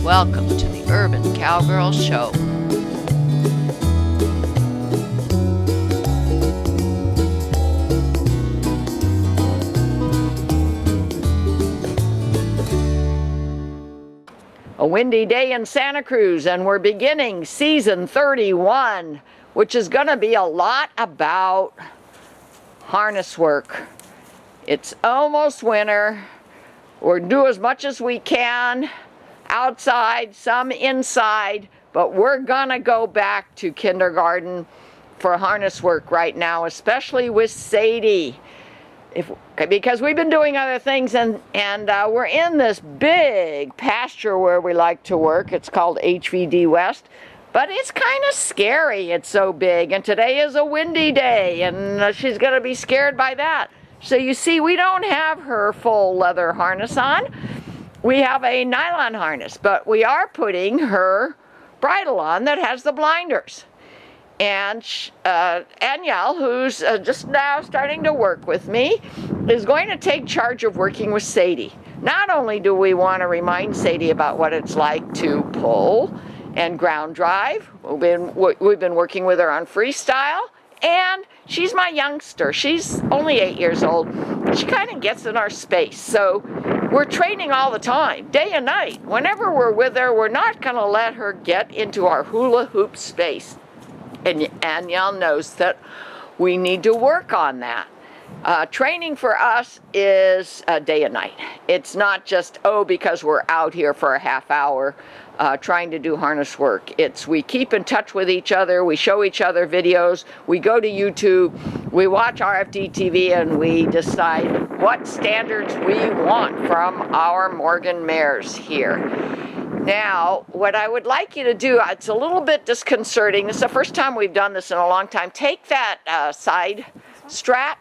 Welcome to the Urban Cowgirl Show. A windy day in Santa Cruz, and we're beginning season 31, which is going to be a lot about harness work. It's almost winter. We'll do as much as we can outside, some inside, but we're gonna go back to kindergarten for harness work right now, especially with Sadie. Because we've been doing other things, and we're in this big pasture where we like to work. It's called HVD West, but it's kind of scary. It's so big, and today is a windy day, and she's gonna be scared by that. So you see, we don't have her full leather harness on. We have a nylon harness, but we are putting her bridle on that has the blinders. And Danielle, who's just now starting to work with me, is going to take charge of working with Sadie. Not only do we want to remind Sadie about what it's like to pull and ground drive, we've been working with her on freestyle, and she's my youngster. She's only 8 years old. She kind of gets in our space. So we're training all the time, day and night. Whenever we're with her, we're not going to let her get into our hula hoop space. And Danielle knows that we need to work on that. Training for us is day and night. It's not just, because we're out here for a half hour trying to do harness work. We keep in touch with each other, we show each other videos, we go to YouTube, we watch RFD TV, and we decide what standards we want from our Morgan mares here. Now, what I would like you to do, it's a little bit disconcerting. This is the first time we've done this in a long time. Take that side strap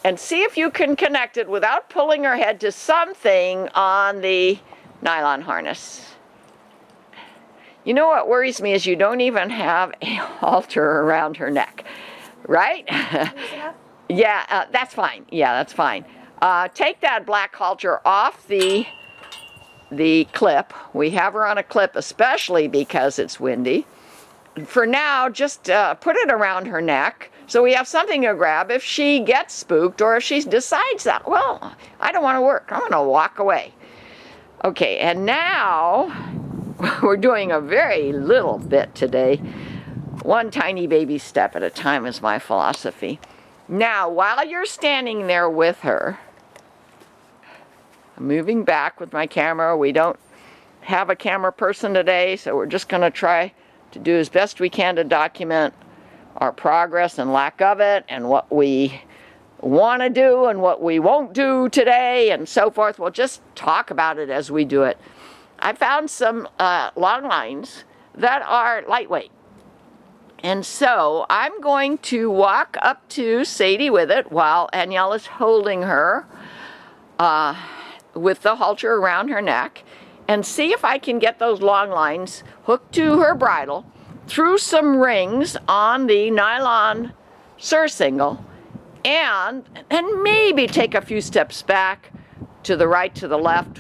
and see if you can connect it without pulling her head to something on the nylon harness. You know what worries me is you don't even have a halter around her neck, right? Yeah, that's fine. Yeah, that's fine. Take that black halter off the clip. We have her on a clip, especially because it's windy. For now, just put it around her neck so we have something to grab if she gets spooked, or if she decides that, well, I don't want to work, I'm going to walk away. Okay, and now we're doing a very little bit today. One tiny baby step at a time is my philosophy. Now, while you're standing there with her, I'm moving back with my camera. We don't have a camera person today, so we're just going to try to do as best we can to document our progress and lack of it, and what we want to do and what we won't do today, and so forth. We'll just talk about it as we do it. I found some long lines that are lightweight. And so I'm going to walk up to Sadie with it while Danielle is holding her with the halter around her neck, and see if I can get those long lines hooked to her bridle through some rings on the nylon surcingle, and maybe take a few steps back to the right, to the left,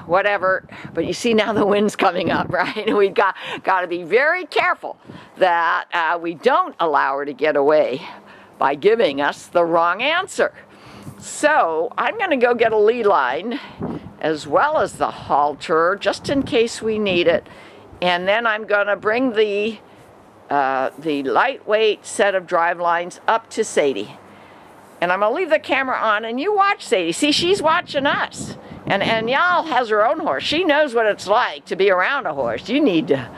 whatever. But you see, now the wind's coming up, right? We've got to be very careful that we don't allow her to get away by giving us the wrong answer. So I'm going to go get a lead line as well as the halter, just in case we need it. And then I'm going to bring the lightweight set of drive lines up to Sadie. And I'm going to leave the camera on, and you watch Sadie. See, she's watching us. And Danielle has her own horse. She knows what it's like to be around a horse. You need to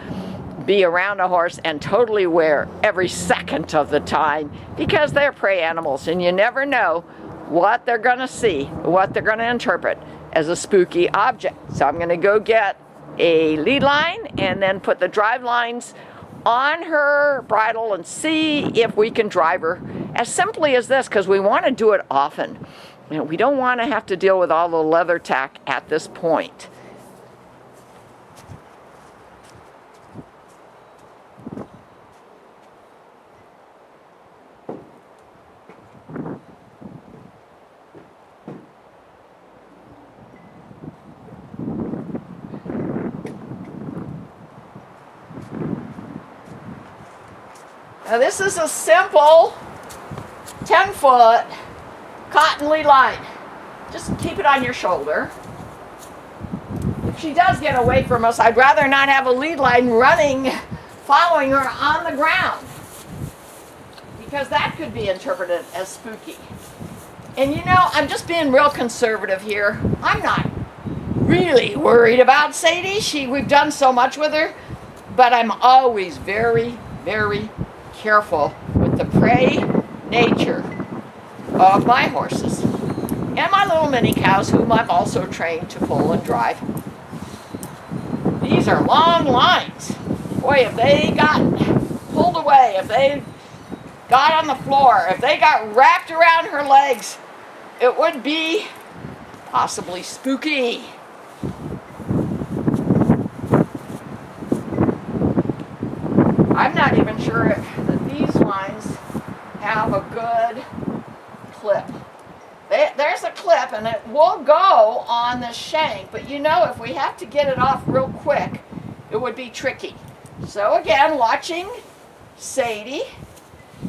be around a horse and totally aware every second of the time, because they're prey animals, and you never know what they're going to see, what they're going to interpret as a spooky object. So I'm going to go get a lead line and then put the drive lines on her bridle and see if we can drive her as simply as this, because we want to do it often. You know, we don't want to have to deal with all the leather tack at this point. Now this is a simple 10-foot cotton lead line. Just keep it on your shoulder. If she does get away from us, I'd rather not have a lead line running, following her on the ground, because that could be interpreted as spooky. And you know, I'm just being real conservative here. I'm not really worried about Sadie. We've done so much with her, but I'm always very, very careful with the prey nature of my horses and my little mini cows, whom I've also trained to pull and drive. These are long lines. Boy, if they got pulled away, if they got on the floor, if they got wrapped around her legs, it would be possibly spooky. I'm not even sure that these lines have a good clip. There's a clip and it will go on the shank, but you know, if we have to get it off real quick, it would be tricky. So again, watching Sadie,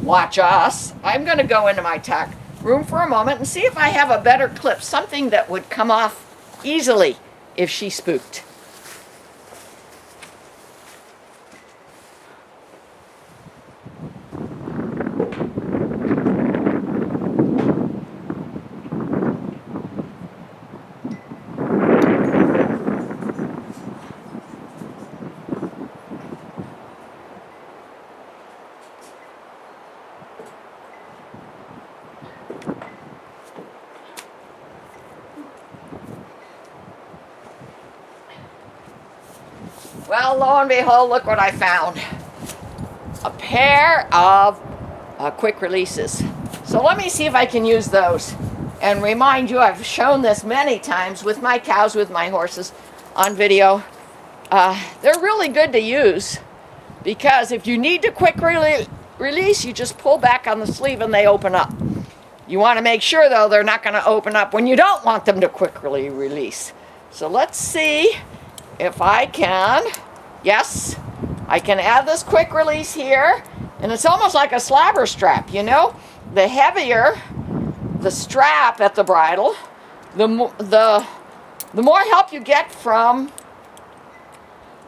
watch us. I'm going to go into my tack room for a moment and see if I have a better clip, something that would come off easily if she spooked. Well, lo and behold, look what I found. A pair of quick releases. So let me see if I can use those. And remind you, I've shown this many times with my cows, with my horses on video. They're really good to use because if you need to quick release, you just pull back on the sleeve and they open up. You want to make sure, though, they're not going to open up when you don't want them to quickly release. So let's see if I can. Yes, I can add this quick release here, and it's almost like a slabber strap, you know. The heavier the strap at the bridle, the more help you get from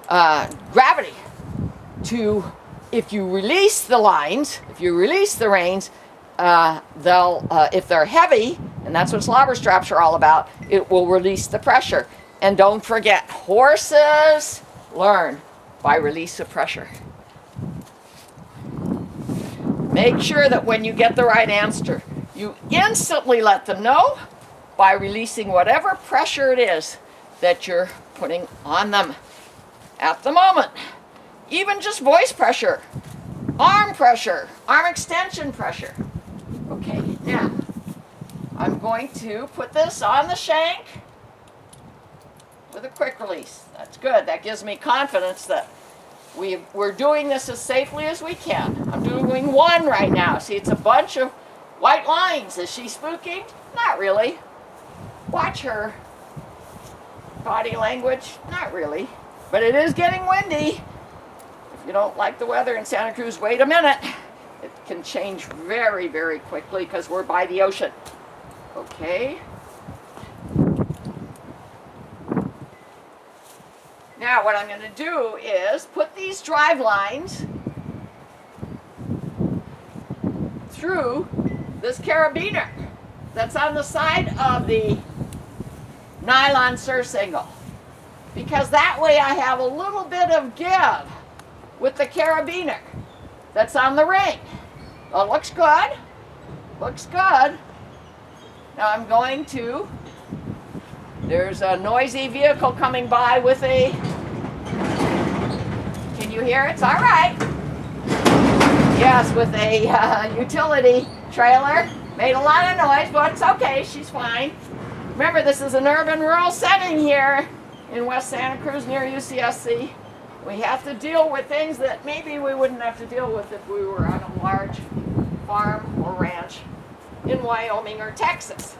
gravity. If you release the lines, if you release the reins, if they're heavy, and that's what slobber straps are all about, it will release the pressure. And don't forget, horses learn by release of pressure. Make sure that when you get the right answer, you instantly let them know by releasing whatever pressure it is that you're putting on them at the moment. Even just voice pressure, arm extension pressure. Okay, now I'm going to put this on the shank with a quick release. That's good. That gives me confidence that we're doing this as safely as we can. I'm doing one right now. See, it's a bunch of white lines. Is she spooking? Not really. Watch her body language. Not really. But it is getting windy. If you don't like the weather in Santa Cruz, wait a minute. It can change very, very quickly because we're by the ocean. Okay. Now what I'm going to do is put these drive lines through this carabiner that's on the side of the nylon surcingle, because that way I have a little bit of give with the carabiner that's on the ring. Well, looks good. Looks good. Now I'm going to, there's a noisy vehicle coming by with a, can you hear it? It's all right. Yes, with a utility trailer. Made a lot of noise, but it's okay. She's fine. Remember, this is an urban rural setting here in West Santa Cruz near UCS. We have to deal with things that maybe we wouldn't have to deal with if we were on a large farm or ranch in Wyoming or Texas.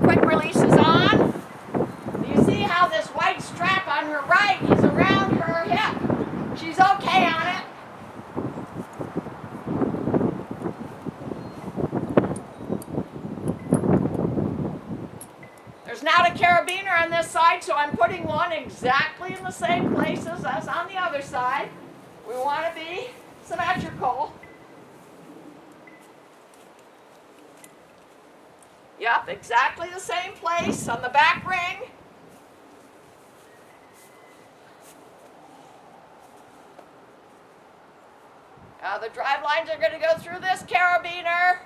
quick release is on. You see how this white strap on her right is around her hip. She's okay on it. There's not a carabiner on this side, so I'm putting one exactly in the same places as on the other side. We want to be symmetrical. Yep, exactly the same place on the back ring. Now the drive lines are going to go through this carabiner.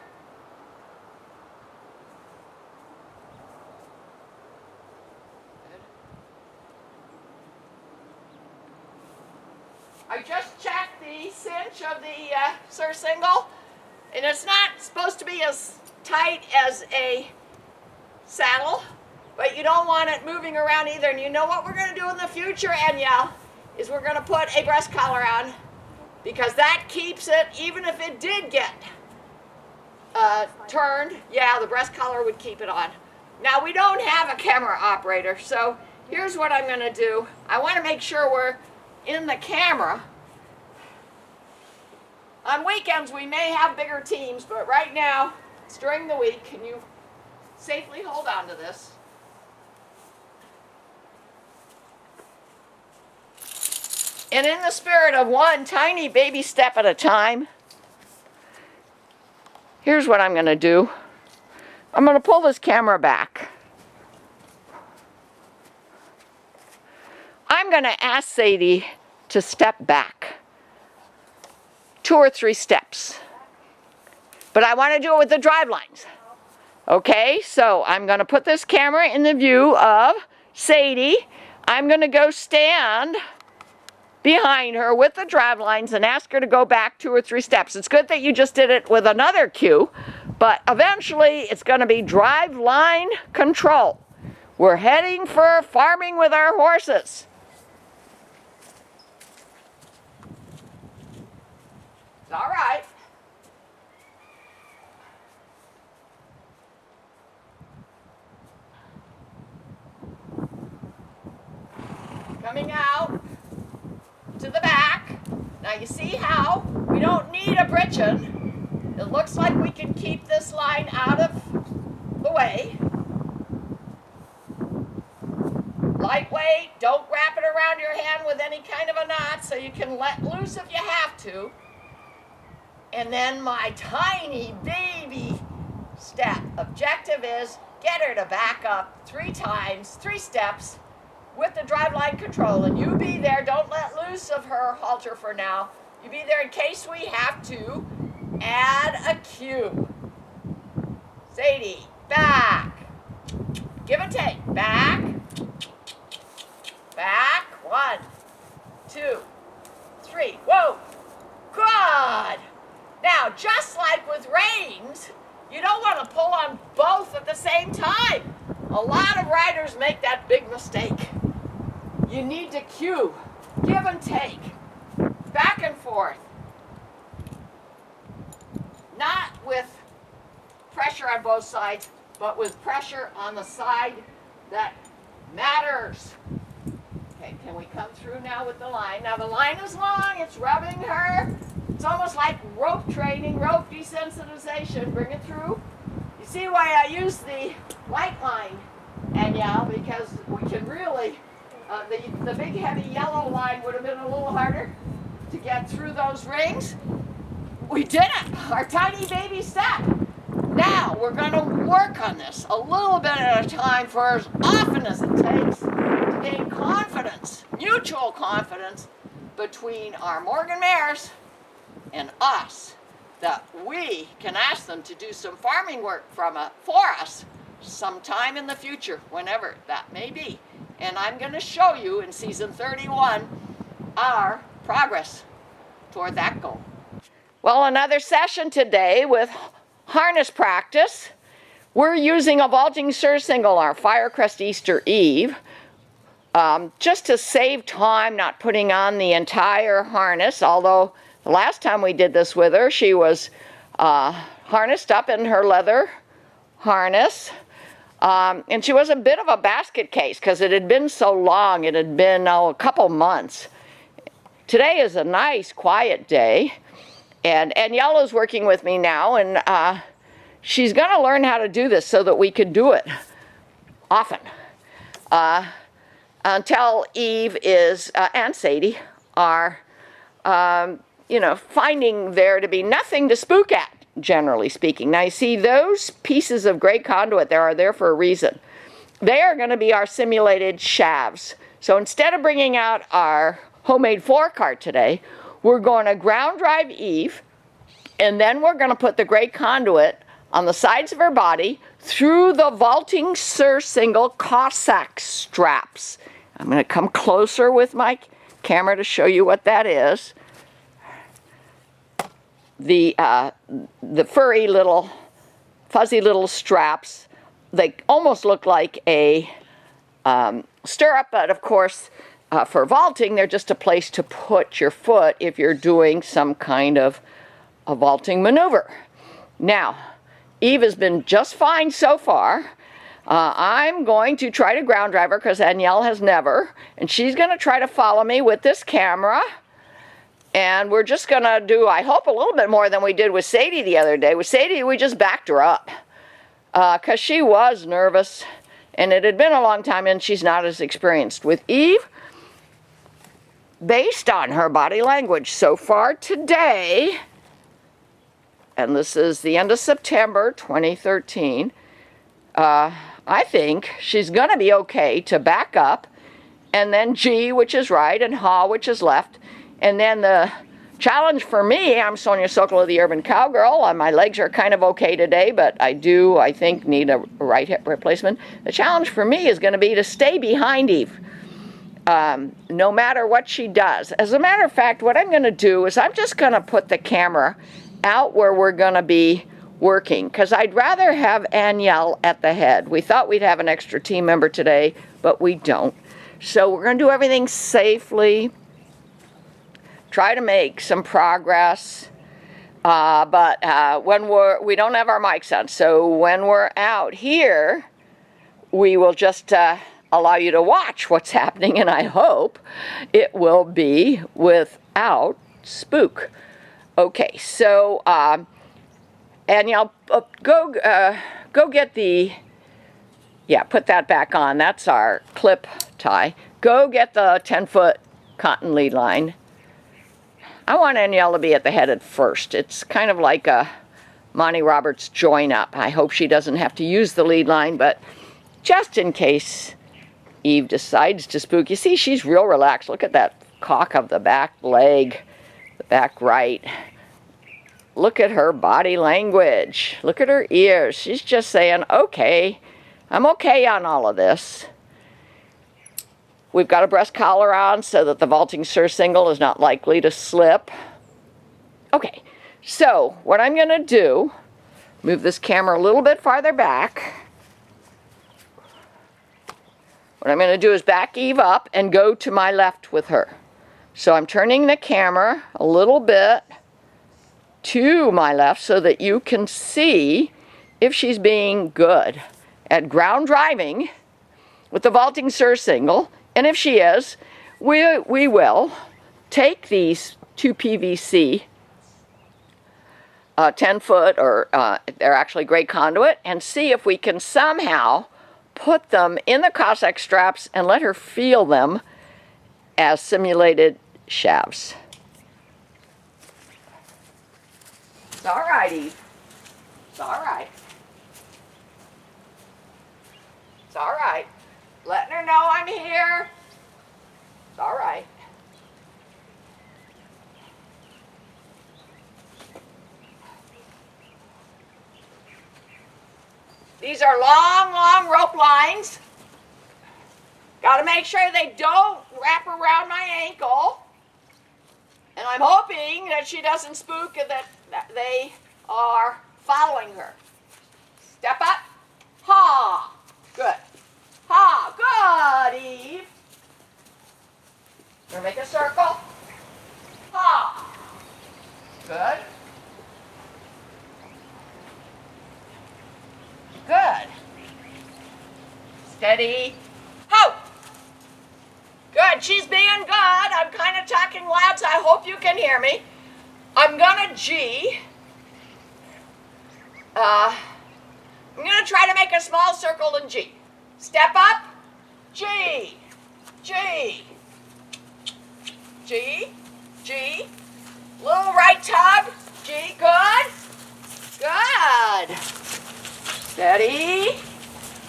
I just checked the cinch of the surcingle, and it's not supposed to be as tight as a saddle, but you don't want it moving around either. And you know what we're going to do in the future, Enya, is we're going to put a breast collar on, because that keeps it, even if it did get turned, yeah, the breast collar would keep it on. Now, we don't have a camera operator, so here's what I'm going to do. I want to make sure we're in the camera. On weekends, we may have bigger teams, but right now, it's during the week. Can you safely hold on to this? And in the spirit of one tiny baby step at a time, here's what I'm going to do. I'm going to pull this camera back. I'm going to ask Sadie to step back 2 or 3 steps. But I want to do it with the drive lines. Okay, so I'm going to put this camera in the view of Sadie. I'm going to go stand behind her with the drive lines and ask her to go back 2 or 3 steps. It's good that you just did it with another cue, but eventually it's going to be drive line control. We're heading for farming with our horses. It's all right. Coming out to the back. Now you see how we don't need a britchin. It looks like we can keep this line out of the way. Lightweight, don't wrap it around your hand with any kind of a knot, so you can let loose if you have to. And then my tiny baby step. Objective is get her to back up 3 times, 3 steps with the drive line control. And you be there, don't let loose of her halter for now. You be there in case we have to add a cue. Sadie, back. Give and take. Back. Back. 1, 2, 3. Whoa. Good. Now, just like with reins, you don't want to pull on both at the same time. A lot of riders make that big mistake. You need to cue, give and take, back and forth. Not with pressure on both sides, but with pressure on the side that matters. Okay, can we come through now with the line? Now the line is long, it's rubbing her. It's almost like rope training, rope desensitization. Bring it through. You see why I use the light line, Anya, because we can really, the big heavy yellow line would have been a little harder to get through those rings. We did it, our tiny baby step. Now we're going to work on this a little bit at a time for as often as it takes to gain confidence, mutual confidence between our Morgan mares and us, that we can ask them to do some farming work for us sometime in the future, whenever that may be. And I'm going to show you in season 31 our progress toward that goal. Well, another session today with harness practice. We're using a vaulting surcingle, our Firecrest Easter Eve, just to save time, not putting on the entire harness, although the last time we did this with her, she was harnessed up in her leather harness. And she was a bit of a basket case because it had been so long. It had been a couple months. Today is a nice, quiet day. And Yellow's working with me now, and she's going to learn how to do this so that we could do it often. Until Eve is, and Sadie are, finding there to be nothing to spook at, generally speaking. Now, you see, those pieces of gray conduit there are there for a reason. They are going to be our simulated shafts. So instead of bringing out our homemade floor cart today, we're going to ground drive Eve, and then we're going to put the gray conduit on the sides of her body through the vaulting surcingle Cossack straps. I'm going to come closer with my camera to show you what that is. The furry little, fuzzy little straps, they almost look like a stirrup, but of course, for vaulting, they're just a place to put your foot if you're doing some kind of a vaulting maneuver. Now, Eve has been just fine so far. I'm going to try to ground drive her because Danielle has never, and she's going to try to follow me with this camera. And we're just going to do, I hope, a little bit more than we did with Sadie the other day. With Sadie, we just backed her up because she was nervous, and it had been a long time, and she's not as experienced. With Eve, based on her body language so far today, and this is the end of September 2013, I think she's going to be okay to back up, and then G, which is right, and Ha, which is left. And then the challenge for me, I'm Sonia Sokol of the Urban Cowgirl, and my legs are kind of okay today, but I do, I think, need a right hip replacement. The challenge for me is going to be to stay behind Eve, no matter what she does. As a matter of fact, what I'm going to do is I'm just going to put the camera out where we're going to be working, because I'd rather have Danielle at the head. We thought we'd have an extra team member today, but we don't. So we're going to do everything safely, try to make some progress, but when we don't have our mics on, so when we're out here, we will just allow you to watch what's happening, and I hope it will be without spook. Okay, so Danielle, go get the, put that back on. That's our clip tie. Go get the 10-foot cotton lead line. I want Danielle to be at the head at first. It's kind of like a Monty Roberts join up. I hope she doesn't have to use the lead line, but just in case Eve decides to spook. You see, she's real relaxed. Look at that cock of the back leg, the back right. Look at her body language. Look at her ears. She's just saying, okay, I'm okay on all of this. We've got a breast collar on so that the vaulting surcingle is not likely to slip. Okay, so what I'm going to do, move this camera a little bit farther back. What I'm going to do is back Eve up and go to my left with her. So I'm turning the camera a little bit to my left so that you can see if she's being good at ground driving with the vaulting surcingle. And if she is, we will take these two PVC 10-foot, or they're actually gray conduit, and see if we can somehow put them in the Cossack straps and let her feel them as simulated shafts. It's all right, Eve. It's all right. It's all right. Letting her know I'm here. It's all right. These are long, long rope lines. Got to make sure they don't wrap around my ankle. And I'm hoping that she doesn't spook and that they are following her. Step up. Ha. Good. Ha. Good, Eve. We're going to make a circle. Ha. Good. Good. Steady. Ho! Good. She's being good. I'm kind of talking loud, so I hope you can hear me. I'm going to G. I'm going to try to make a small circle in G. Step up. G. G. G. G. Little right tug. G. Good. Good. Steady.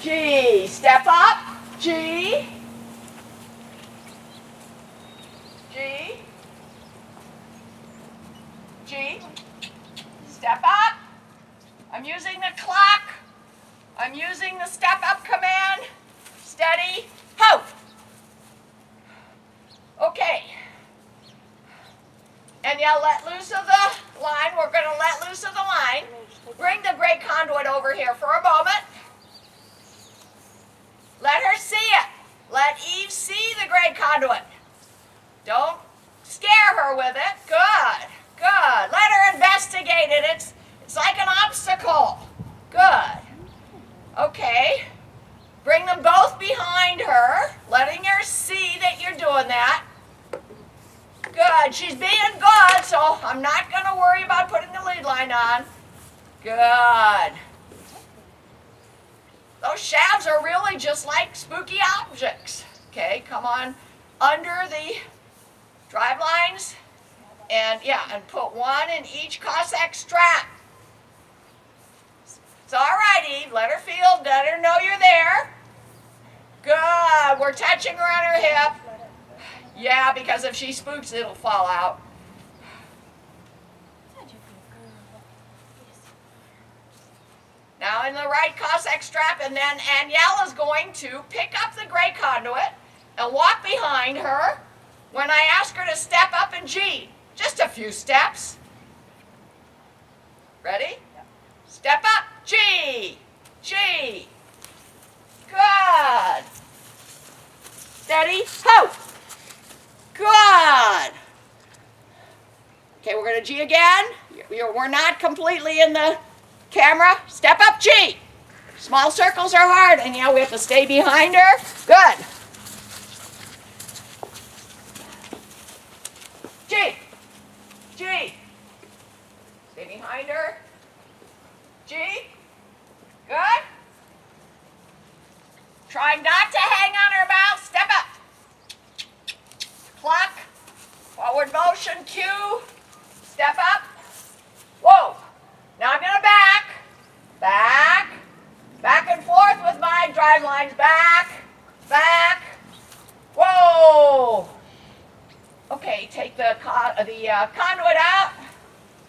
G. Step up. G. G. G. Step up. I'm using the clock. I'm using the step up command. Steady. Ho. Okay. And yeah, let loose of the line. We're going to let loose of the line. Bring the gray conduit over here for a moment. Let her see it. Let Eve see the gray conduit. Don't scare her with it. Good. Good. Let her investigate it. It's like an obstacle. Good. Okay. Bring them both behind her, letting her see that you're doing that. Good. She's being good, so I'm not going to worry about putting the lead line on. Good. Those shafts are really just like spooky objects. Okay, come on under the drive lines. And yeah, and put one in each Cossack strap. It's all right, Eve. Let her feel, let her know you're there. Good. We're touching her on her hip. Yeah, because if she spooks, it'll fall out. Now in the right Cossack strap, and then Anielle is going to pick up the gray conduit and walk behind her when I ask her to step up in G. Just a few steps. Ready? Yep. Step up. G. G. Good. Steady. Ho. Good. Okay, we're going to G again. We're not completely in the camera. Step up, G. Small circles are hard, and yeah, we have to stay behind her. Good. G. G. Stay behind her. G. Good. Trying not to hang on her mouth. Step up. Clock. Forward motion. Q. Step up. Whoa. Now I'm going to back. Back. Back and forth with my drive lines. Back. Back. Whoa. Okay, take the conduit out.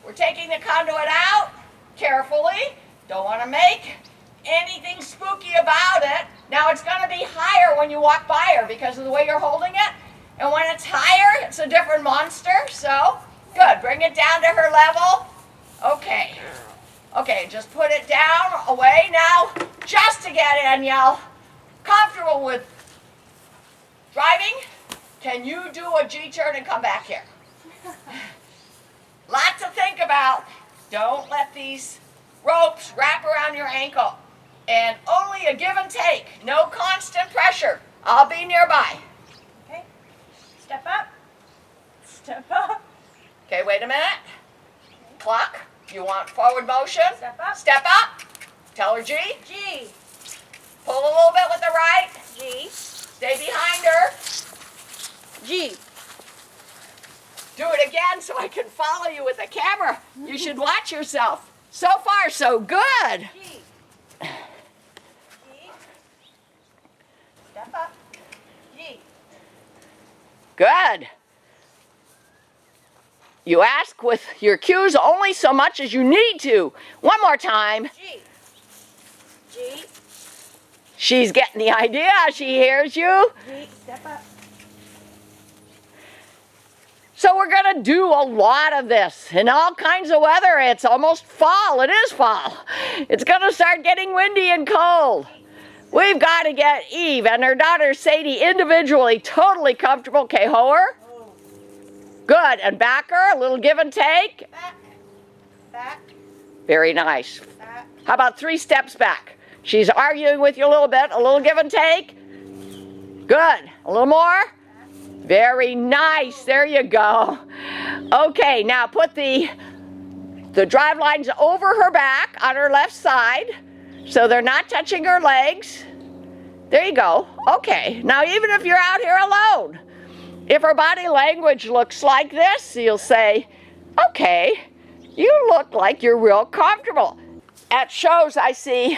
We're taking the conduit out carefully. Don't want to make anything spooky about it. Now it's going to be higher when you walk by her because of the way you're holding it. And when it's higher, it's a different monster. So, good. Bring it down to her level. Okay. Okay, just put it down, away. Now, just to get Anielle comfortable with driving, can you do a G-turn and come back here? Lot to think about. Don't let these ropes wrap around your ankle. And only a give and take. No constant pressure. I'll be nearby. Okay. Step up. Step up. Okay, wait a minute. Okay. Clock. You want forward motion? Step up. Step up. Tell her G. G. Pull a little bit with the right. G. Stay behind her. G. Do it again so I can follow you with the camera. You should watch yourself. So far, so good. G. G. Step up. G. Good. You ask with your cues only so much as you need to. One more time. G. G. She's getting the idea. She hears you. G. Step up. So we're going to do a lot of this in all kinds of weather. It's almost fall. It is fall. It's going to start getting windy and cold. We've got to get Eve and her daughter Sadie individually totally comfortable. Okay, hoe her. Good. And back her. A little give and take. Back. Back. Very nice. Back. How about 3 steps back? She's arguing with you a little bit, a little give and take. Good, a little more. Very nice, there you go. Okay, now put the drive lines over her back on her left side so they're not touching her legs. There you go. Okay, now even if you're out here alone, if her body language looks like this, you'll say, okay, you look like you're real comfortable. At shows I see,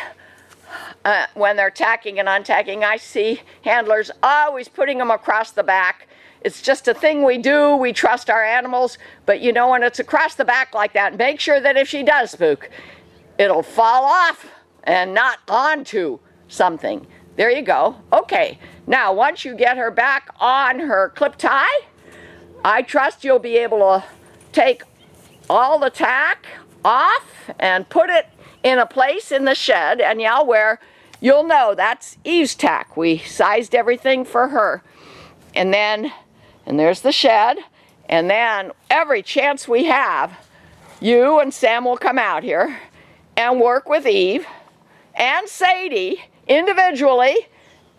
when they're tacking and untacking, I see handlers always putting them across the back. It's just a thing we do. We trust our animals. But you know, when it's across the back like that, make sure that if she does spook, it'll fall off and not onto something. There you go. Okay. Now, once you get her back on her clip tie, I trust you'll be able to take all the tack off and put it in a place in the shed, and yeah, where you'll know that's Eve's tack. We sized everything for her. And there's the shed, and then every chance we have, you and Sam will come out here and work with Eve and Sadie individually,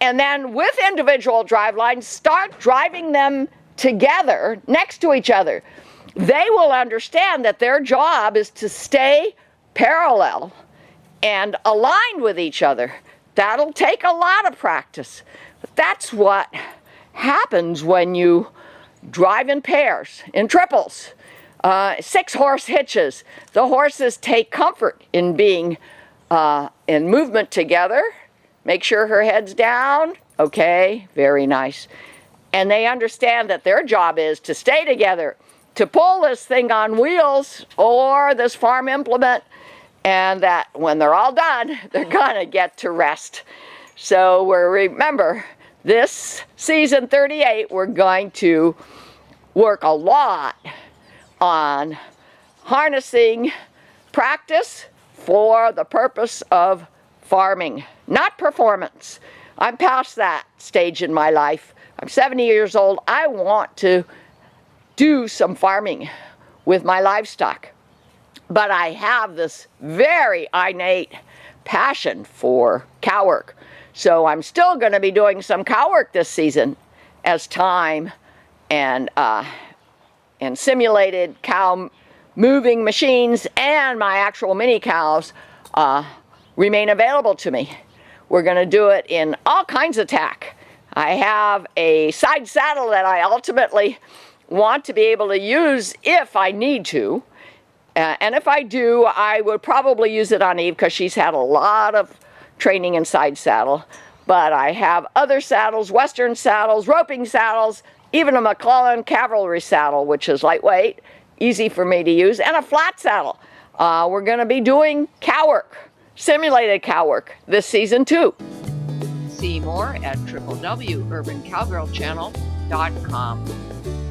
and then with individual drive lines, start driving them together next to each other. They will understand that their job is to stay parallel and aligned with each other. That'll take a lot of practice, but that's what happens when you drive in pairs, in triples, 6-horse hitches. The horses take comfort in being in movement together. Make sure her head's down. Okay, very nice. And they understand that their job is to stay together, to pull this thing on wheels or this farm implement, and that when they're all done, they're gonna get to rest. So remember, this season 38, we're going to work a lot on harnessing practice for the purpose of farming, not performance. I'm past that stage in my life. I'm 70 years old. I want to do some farming with my livestock. But I have this very innate passion for cow work. So I'm still going to be doing some cow work this season as time and simulated cow moving machines and my actual mini cows remain available to me. We're going to do it in all kinds of tack. I have a side saddle that I ultimately want to be able to use if I need to. And if I do, I would probably use it on Eve because she's had a lot of training in side saddle. But I have other saddles, Western saddles, roping saddles, even a McClellan cavalry saddle, which is lightweight, easy for me to use, and a flat saddle. We're going to be doing cow work, simulated cow work this season too. See more at www.UrbanCowgirlChannel.com.